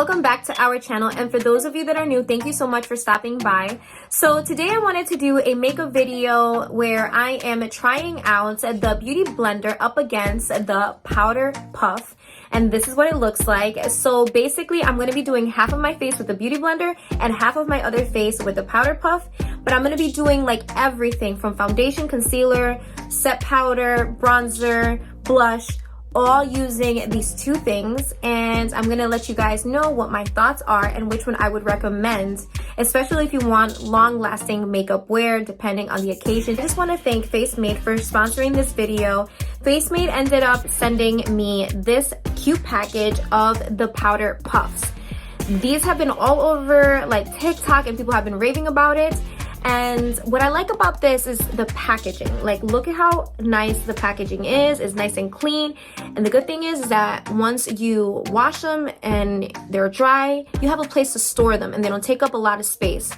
welcome back to our channel, and for those of you that are new, thank you so much for stopping by. So today I wanted to do a makeup video where I am trying out the Beauty Blender up against the Powder Puff, and this is what it looks like. So basically I'm going to be doing half of my face with the Beauty Blender and half of my other face with the Powder Puff, but I'm going to be doing like everything from foundation, concealer, set powder, bronzer, blush, all using these two things, and I'm gonna let you guys know what my thoughts are and which one I would recommend, especially if you want long-lasting makeup wear depending on the occasion. I just want to thank FACEMADE for sponsoring this video. FACEMADE ended up sending me this cute package of the Powder Puffs. These have been all over like TikTok and people have been raving about it. And what I like about this is the packaging. Like, look at how nice the packaging is. It's nice and clean. And the good thing is that once you wash them and they're dry, you have a place to store them and they don't take up a lot of space.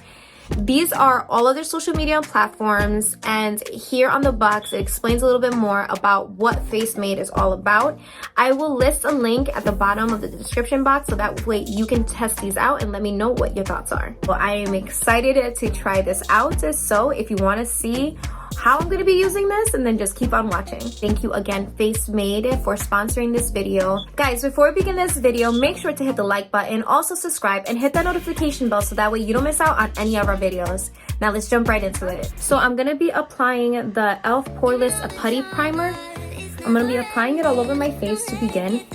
These are all of their social media platforms, and here on the box it explains a little bit more about what FACEMADE is all about. I will list a link at the bottom of the description box so that way you can test these out and let me know what your thoughts are. Well, I am excited to try this out, so if you want to see how I'm going to be using this, and then just keep on watching. Thank you again, FACEMADE, for sponsoring this video. Guys, before we begin this video, make sure to hit the like button, also subscribe, and hit that notification bell so that way you don't miss out on any of our videos. Now let's jump right into it. So I'm going to be applying the e.l.f. Poreless Putty Primer. I'm going to be applying it all over my face to begin.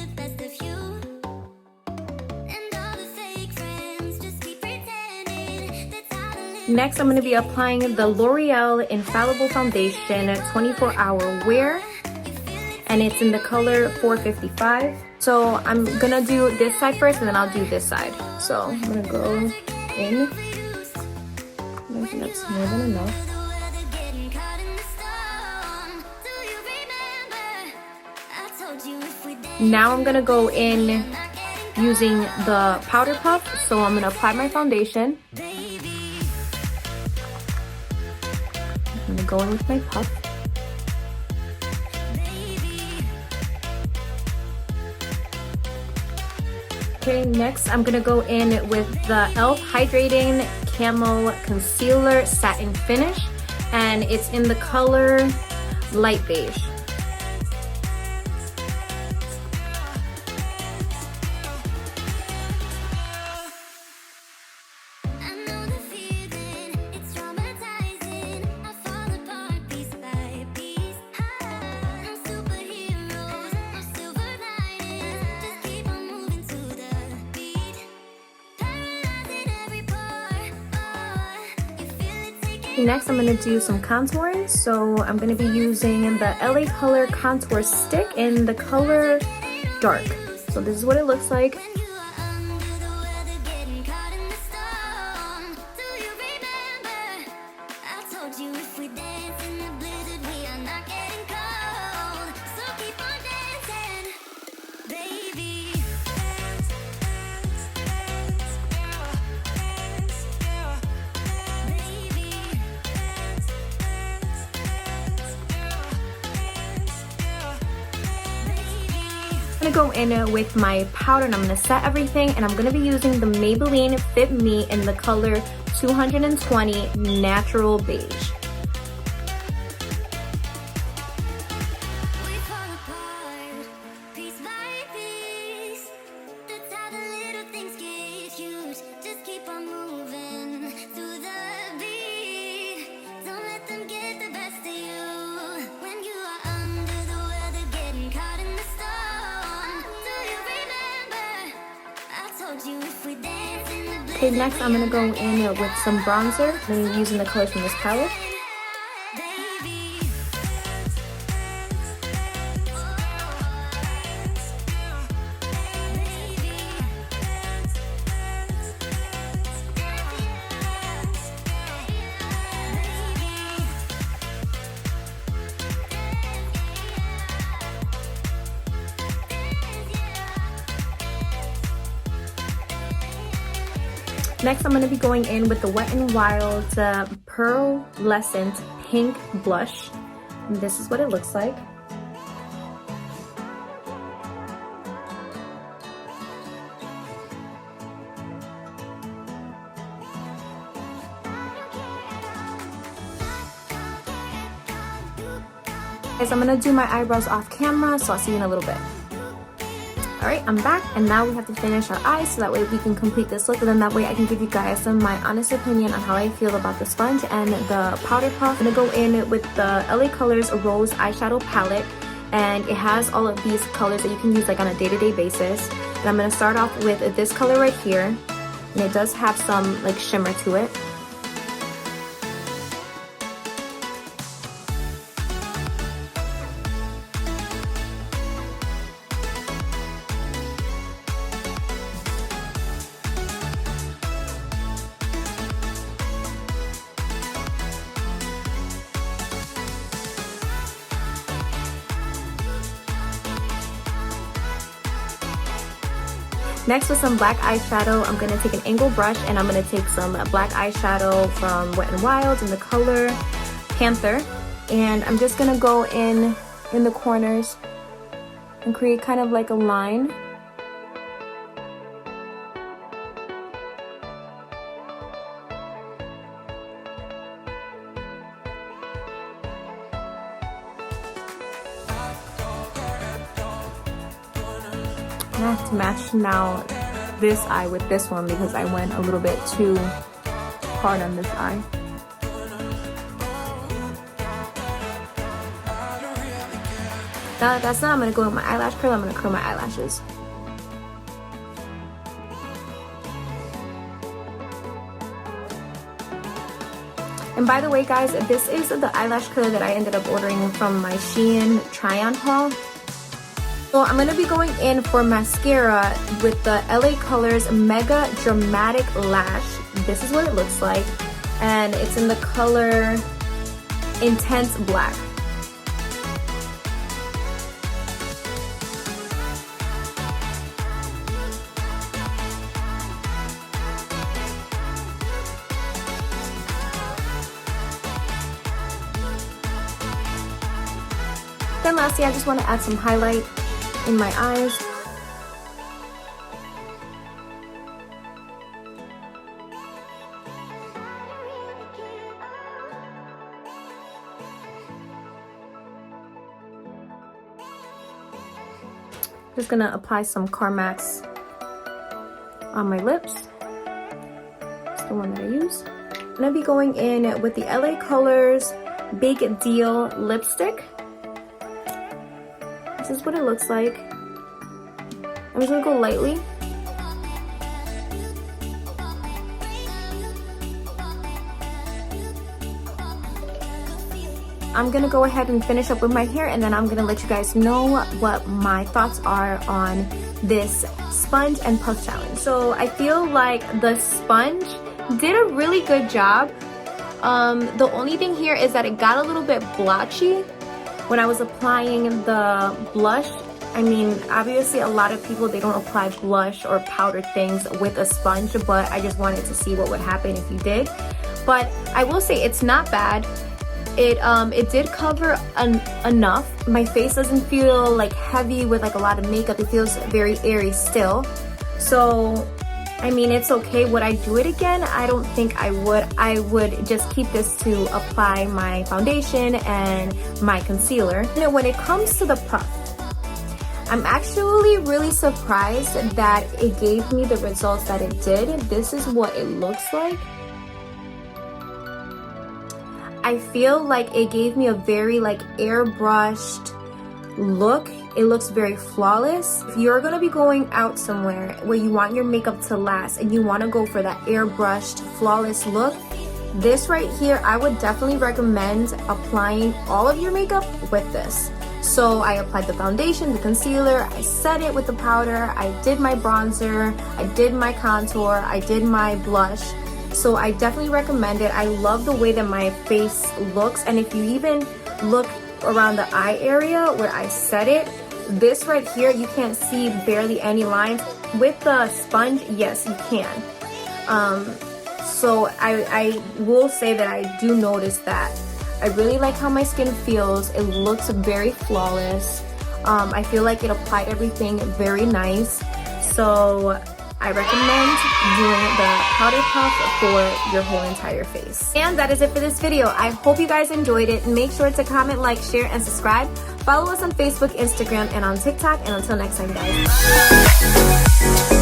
Next, I'm going to be applying the L'Oreal Infallible Foundation 24-Hour Wear, and it's in the color 455. So I'm going to do this side first, and then I'll do this side. So I'm going to go in. I think that's more than enough. Now I'm going to go in using the Powder Puff. So I'm going to apply my foundation. I'm gonna go in with my puff. Okay, next I'm gonna go in with the e.l.f. Hydrating Camo Concealer Satin Finish, and it's in the color Light Beige. Next, I'm going to do some contouring. So I'm going to be using the LA Color Contour Stick in the color Dark. So this is what it looks like. I'm gonna go in with my powder and I'm gonna set everything, and I'm gonna be using the Maybelline Fit Me in the color 220 Natural Beige. Okay, next I'm going to go in with some bronzer. I'm going to be using the colors from this palette. Next, I'm going to be going in with the Wet n Wild Pearlescent Pink Blush. And this is what it looks like. Guys, I'm gonna do my eyebrows off camera, so I'll see you in a little bit. Alright, I'm back, and now we have to finish our eyes so that way we can complete this look, and then that way I can give you guys my honest opinion on how I feel about the sponge and the powder puff. I'm gonna go in with the LA Colors Rose Eyeshadow Palette, and it has all of these colors that you can use like on a day-to-day basis. And I'm gonna start off with this color right here, and it does have some like shimmer to it. Next, with some black eyeshadow, I'm going to take an angle brush and I'm going to take some black eyeshadow from Wet n Wild in the color Panther. And I'm just going to go in the corners and create kind of like a line. I have to match now this eye with this one because I went a little bit too hard on this eye. Now that that's done, I'm going to go with my eyelash curl. I'm going to curl my eyelashes. And by the way, guys, this is the eyelash curler that I ended up ordering from my Shein try-on haul. So I'm going to be going in for mascara with the LA Colors Mega Dramatic Lash. This is what it looks like. And it's in the color Intense Black. Then lastly, I just want to add some highlight in my eyes. Just gonna apply some Carmax on my lips. It's the one that I use. I'm gonna be going in with the LA Colors Big Deal lipstick. This is what it looks like. I'm just gonna go lightly. I'm gonna go ahead and finish up with my hair, and then I'm gonna let you guys know what my thoughts are on this sponge and puff challenge. So I feel like the sponge did a really good job. The only thing here is that it got a little bit blotchy when I was applying the blush. I mean, obviously a lot of people, they don't apply blush or powder things with a sponge, but I just wanted to see what would happen if you did. But I will say it's not bad. It did cover enough. My face doesn't feel like heavy with like a lot of makeup. It feels very airy still. So I mean, it's okay. Would I do it again? I don't think I would. I would just keep this to apply my foundation and my concealer. Now, when it comes to the puff, I'm actually really surprised that it gave me the results that it did. This is what it looks like. I feel like it gave me a very like airbrushed look. It looks very flawless. If you're gonna be going out somewhere where you want your makeup to last and you wanna go for that airbrushed, flawless look, this right here, I would definitely recommend applying all of your makeup with this. So I applied the foundation, the concealer, I set it with the powder, I did my bronzer, I did my contour, I did my blush. So I definitely recommend it. I love the way that my face looks, and if you even look around the eye area where I set it, this right here, you can't see barely any lines. With the sponge, yes, you can. So I will say that I do notice that. I really like how my skin feels. It looks very flawless. I feel like it applied everything very nice. So I recommend doing the powder puff for your whole entire face. And that is it for this video. I hope you guys enjoyed it. Make sure to comment, like, share, and subscribe. Follow us on Facebook, Instagram, and on TikTok. And until next time, guys.